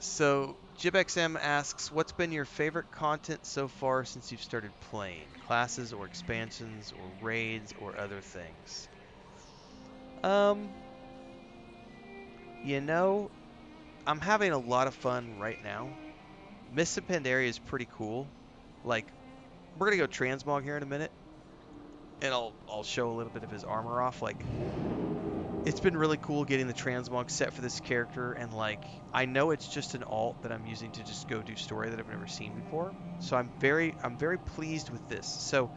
So JibXM asks, what's been your favorite content so far since you've started playing? Classes or expansions or raids or other things? Um, you know, I'm having a lot of fun right now. Mr. Pandaria is pretty cool. Like, we're gonna go transmog here in a minute, and I'll show a little bit of his armor off. Like, it's been really cool getting the transmog set for this character, and like, I know it's just an alt that I'm using to just go do story that I've never seen before. So I'm very pleased with this. So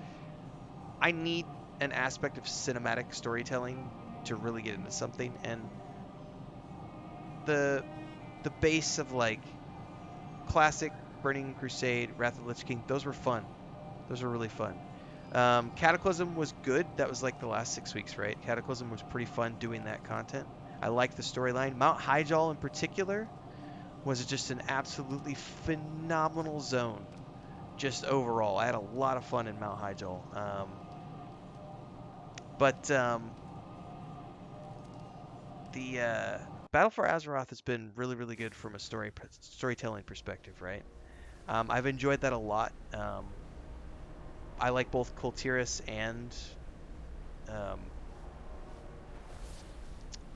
I need an aspect of cinematic storytelling to really get into something, and the the base of like classic Burning Crusade, Wrath of the Lich King, those were fun. Those were really fun. Cataclysm was good. That was like the last 6 weeks, right? Cataclysm was pretty fun doing that content. I liked the storyline. Mount Hyjal in particular was just an absolutely phenomenal zone. Just overall, I had a lot of fun in Mount Hyjal. But the Battle for Azeroth has been really, really good from a storytelling perspective, right? I've enjoyed that a lot. I like both Kultiris and um,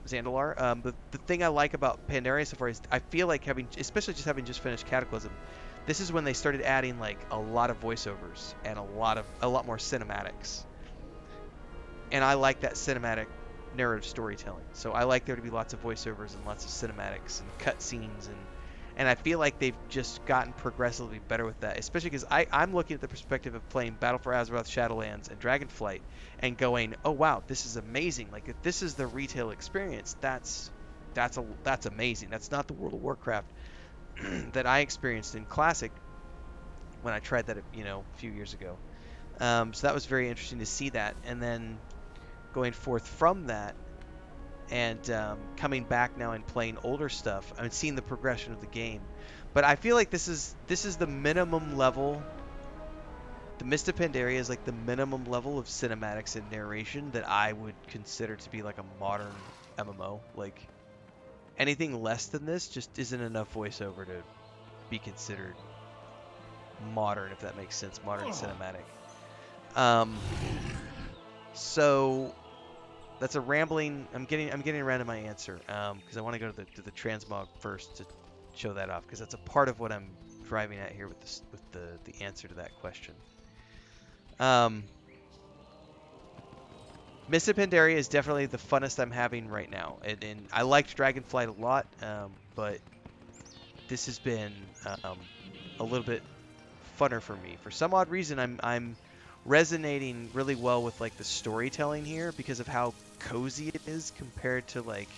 Zandalar. The thing I like about Pandaria so far is I feel like having, especially just having just finished Cataclysm, this is when they started adding like a lot of voiceovers and a lot more cinematics, and I like that cinematic narrative storytelling. So I like there to be lots of voiceovers and lots of cinematics and cutscenes and I feel like they've just gotten progressively better with that, especially because I'm looking at the perspective of playing Battle for Azeroth, Shadowlands, and Dragonflight, and going, oh wow, this is amazing. Like if this is the retail experience, that's amazing. That's not the World of Warcraft that I experienced in Classic when I tried that, a few years ago. So that was very interesting to see that, and then going forth from that and coming back now and playing older stuff, I'm seeing the progression of the game. But I feel like this is the minimum level. The Mist of Pandaria is like the minimum level of cinematics and narration that I would consider to be like a modern MMO. Like anything less than this just isn't enough voiceover to be considered modern, if that makes sense. Modern cinematic. Um, so that's a rambling. I'm getting around to my answer because I want to go to the transmog first to show that off because that's a part of what I'm driving at here with the answer to that question. Um, Mists of Pandaria is definitely the funnest I'm having right now, and I liked Dragonflight a lot, but this has been a little bit funner for me. For some odd reason, I'm resonating really well with like the storytelling here because of how cozy it is compared to like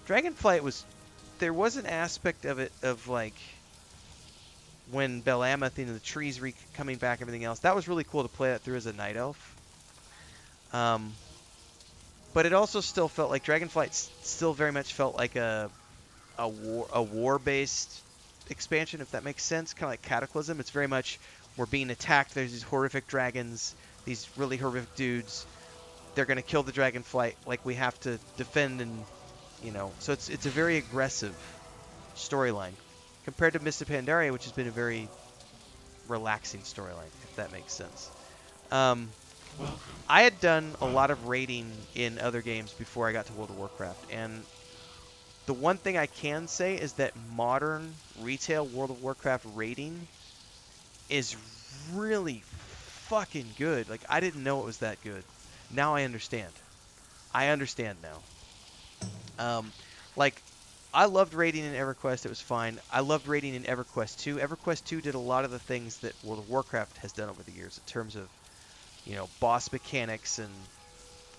Dragonflight was. There was an aspect of it of like when Belamoth, the trees coming back, everything else. That was really cool to play that through as a night elf. Um, but it also still felt like Dragonflight still very much felt like a war based expansion, if that makes sense. Kind of like Cataclysm. It's very much we're being attacked. There's these horrific dragons, these really horrific dudes. They're gonna kill the Dragonflight. Like we have to defend and So it's a very aggressive storyline compared to Mist of Pandaria, which has been a very relaxing storyline, if that makes sense. Um, I had done a lot of raiding in other games before I got to World of Warcraft, and the one thing I can say is that modern retail World of Warcraft raiding is really fucking good. Like I didn't know it was that good. Now I understand. I understand now. Like I loved raiding in EverQuest. It was fine. I loved raiding in EverQuest 2. EverQuest 2 did a lot of the things that World of Warcraft has done over the years in terms of, boss mechanics and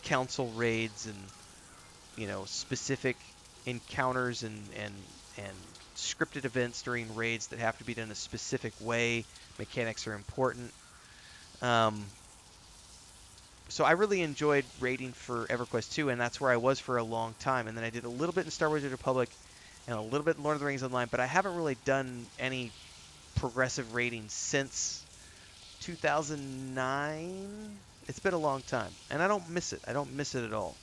council raids and, specific encounters and scripted events during raids that have to be done a specific way. Mechanics are important. Um, so I really enjoyed raiding for EverQuest 2, and that's where I was for a long time. And then I did a little bit in Star Wars: The Republic and a little bit in Lord of the Rings Online, but I haven't really done any progressive raiding since 2009. It's been a long time, and I don't miss it. I don't miss it at all.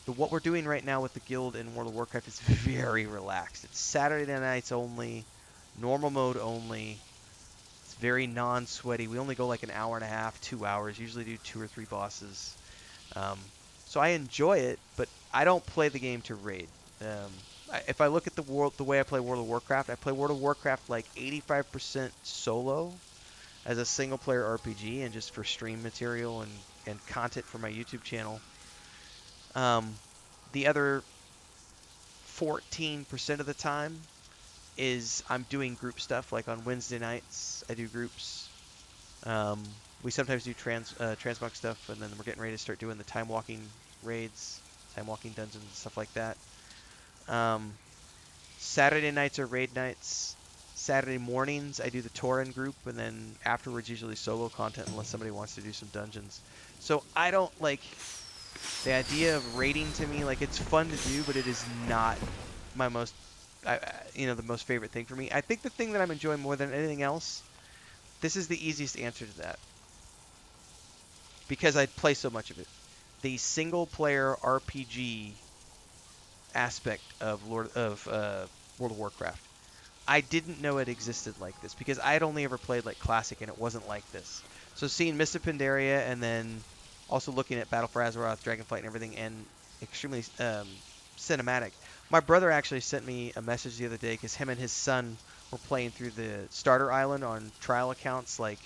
what we're doing right now with the guild in World of Warcraft is very relaxed. It's Saturday nights only, normal mode only. It's very non-sweaty. We only go like an hour and a half, 2 hours. Usually do 2 or 3 bosses. Um, so I enjoy it, but I don't play the game to raid. If I look at the way I play World of Warcraft, I play World of Warcraft like 85% solo as a single-player RPG and just for stream material and content for my YouTube channel. The other 14% of the time is I'm doing group stuff. Like on Wednesday nights, I do groups. Um, we sometimes do transmog stuff, and then we're getting ready to start doing the time walking raids, time walking dungeons, and stuff like that. Um, Saturday nights are raid nights. Saturday mornings I do the Tauren group, and then afterwards usually solo content unless somebody wants to do some dungeons. So I don't like the idea of raiding. To me, like, it's fun to do, but it is not my most, the most favorite thing for me. I think the thing that I'm enjoying more than anything else, this is the easiest answer to that because I play so much of it. The single player RPG aspect of World of Warcraft. I didn't know it existed like this because I had only ever played like Classic and it wasn't like this. So seeing Mists of Pandaria and then also looking at Battle for Azeroth, Dragonflight, and everything, and extremely cinematic. My brother actually sent me a message the other day because him and his son were playing through the starter island on trial accounts like,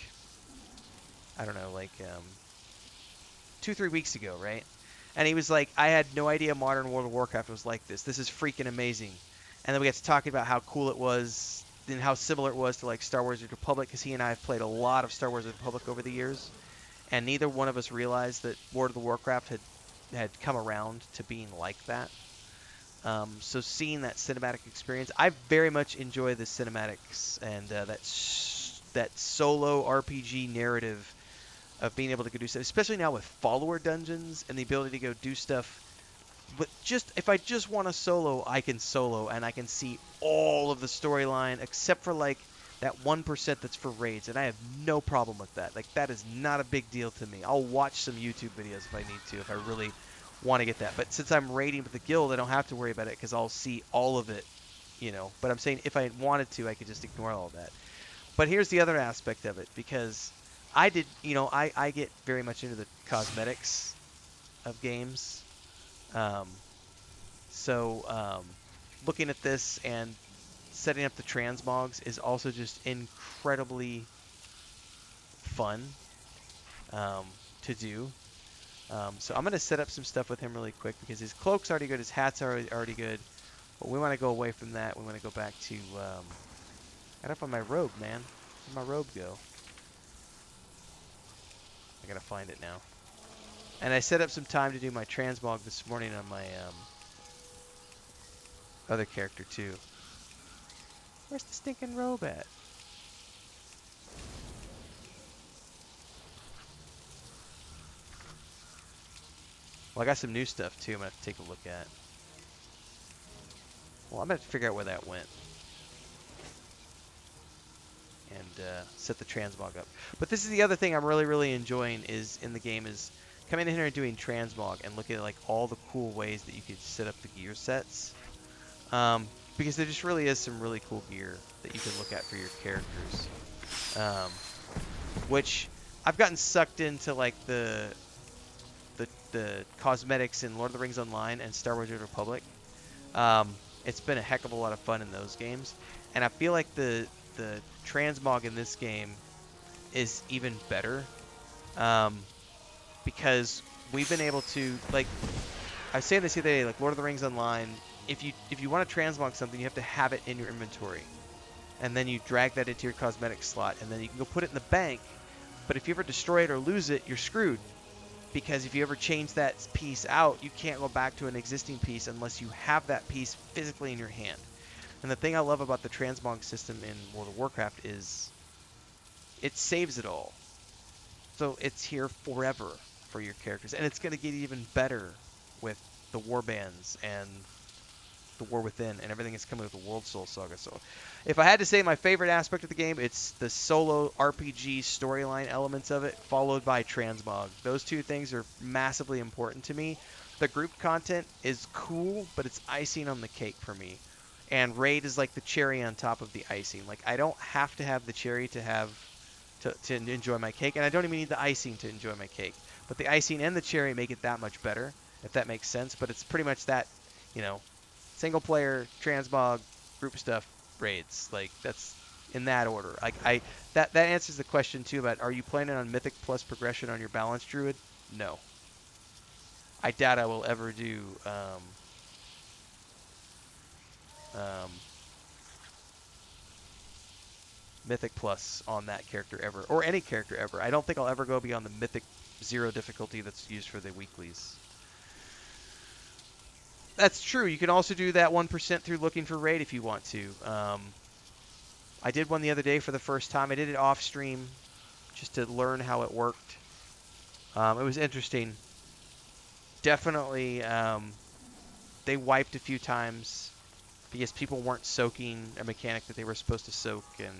I don't know, like 2-3 weeks ago, right? And he was like, I had no idea modern World of Warcraft was like this. This is freaking amazing. And then we got to talking about how cool it was and how similar it was to like Star Wars: The Republic, because he and I have played a lot of Star Wars: The Republic over the years, and neither one of us realized that World of Warcraft had come around to being like that. So seeing that cinematic experience, I very much enjoy the cinematics and that solo RPG narrative of being able to go do stuff, especially now with follower dungeons and the ability to go do stuff. But just if I just want to solo, I can solo and I can see all of the storyline except for like that 1% that's for raids, and I have no problem with that. Like, that is not a big deal to me. I'll watch some YouTube videos if I need to, if I really want to get that. But since I'm raiding with the guild, I don't have to worry about it because I'll see all of it, But I'm saying if I wanted to, I could just ignore all that. But here's the other aspect of it, because I get very much into the cosmetics of games. Looking at this and setting up the transmogs is also just incredibly fun to do. So I'm going to set up some stuff with him really quick because his cloak's already good, his hat's already good. But we want to go away from that. We want to go back to... I got to find my robe, man. Where'd my robe go? I got to find it now. And I set up some time to do my transmog this morning on my other character too. Where's the stinking robe at? Well, I got some new stuff too I'm going to have to take a look at. Well, I'm going to have to figure out where that went. And set the transmog up. But this is the other thing I'm really, really enjoying is in the game is coming in here and doing transmog and looking at like all the cool ways that you could set up the gear sets. Because there just really is some really cool gear that you can look at for your characters. Which I've gotten sucked into like the cosmetics in Lord of the Rings Online and Star Wars: The Republic. It's been a heck of a lot of fun in those games, and I feel like the transmog in this game is even better because we've been able to, like, I was saying this the other day, like Lord of the Rings Online, if you want to transmog something, you have to have it in your inventory, and then you drag that into your cosmetic slot, and then you can go put it in the bank. But if you ever destroy it or lose it, you're screwed. Because if you ever change that piece out, you can't go back to an existing piece unless you have that piece physically in your hand. And the thing I love about the transmog system in World of Warcraft is it saves it all. So it's here forever for your characters. And it's going to get even better with the warbands and the War Within and everything that's coming with the World Soul Saga. So if I had to say my favorite aspect of the game, it's the solo RPG storyline elements of it, followed by transmog. Those two things are massively important to me. the group content is cool, but it's icing on the cake for me. And raid is like the cherry on top of the icing. Like I don't have to have the cherry to enjoy my cake, and I don't even need the icing to enjoy my cake. But the icing and the cherry make it that much better, if that makes sense. But it's pretty much that, you know, single player, transmog, group stuff, raids. Like that's in that order. Like that answers the question too about are you planning on Mythic plus progression on your balanced druid? No. I doubt I will ever do um, Mythic Plus on that character ever, or any character ever. I don't think I'll ever go beyond the Mythic 0 difficulty that's used for the weeklies. That's true. You can also do that 1% through looking for raid if you want to. I did one the other day for the first time. I did it off stream just to learn how it worked. It was interesting. Definitely, they wiped a few times because people weren't soaking a mechanic that they were supposed to soak, and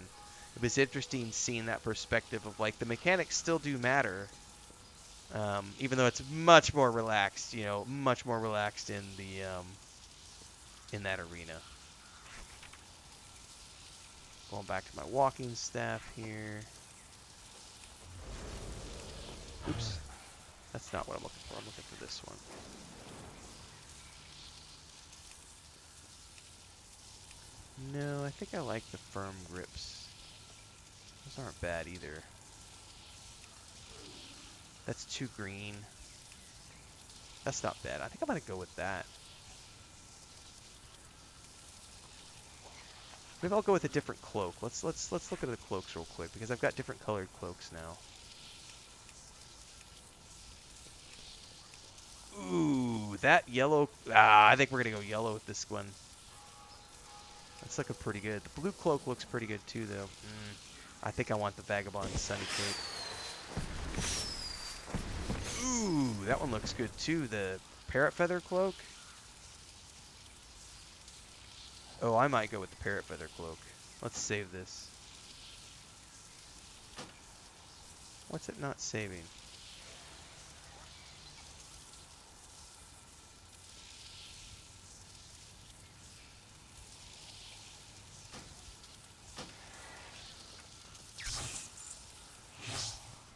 it was interesting seeing that perspective of like the mechanics still do matter, even though it's much more relaxed. You know, much more relaxed in that arena. Going back to my walking staff here. Oops, that's not what I'm looking for. I'm looking for this one. No, I think I like the firm grips. Those aren't bad either. That's 2 green. That's not bad. I think I'm gonna go with that. Maybe I'll go with a different cloak. Let's look at the cloaks real quick because I've got different colored cloaks now. Ooh, that yellow. I think we're gonna go yellow with this one. That's looking pretty good. The blue cloak looks pretty good too, though. I think I want the Vagabond Sunny Cape. Ooh, that one looks good too. The Parrot Feather Cloak. Oh, I might go with the Parrot Feather Cloak. Let's save this. What's it not saving?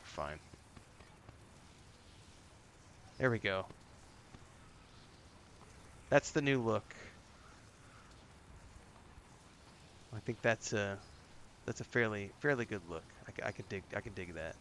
Fine. There we go. That's the new look. I think that's a fairly good look. I can dig that.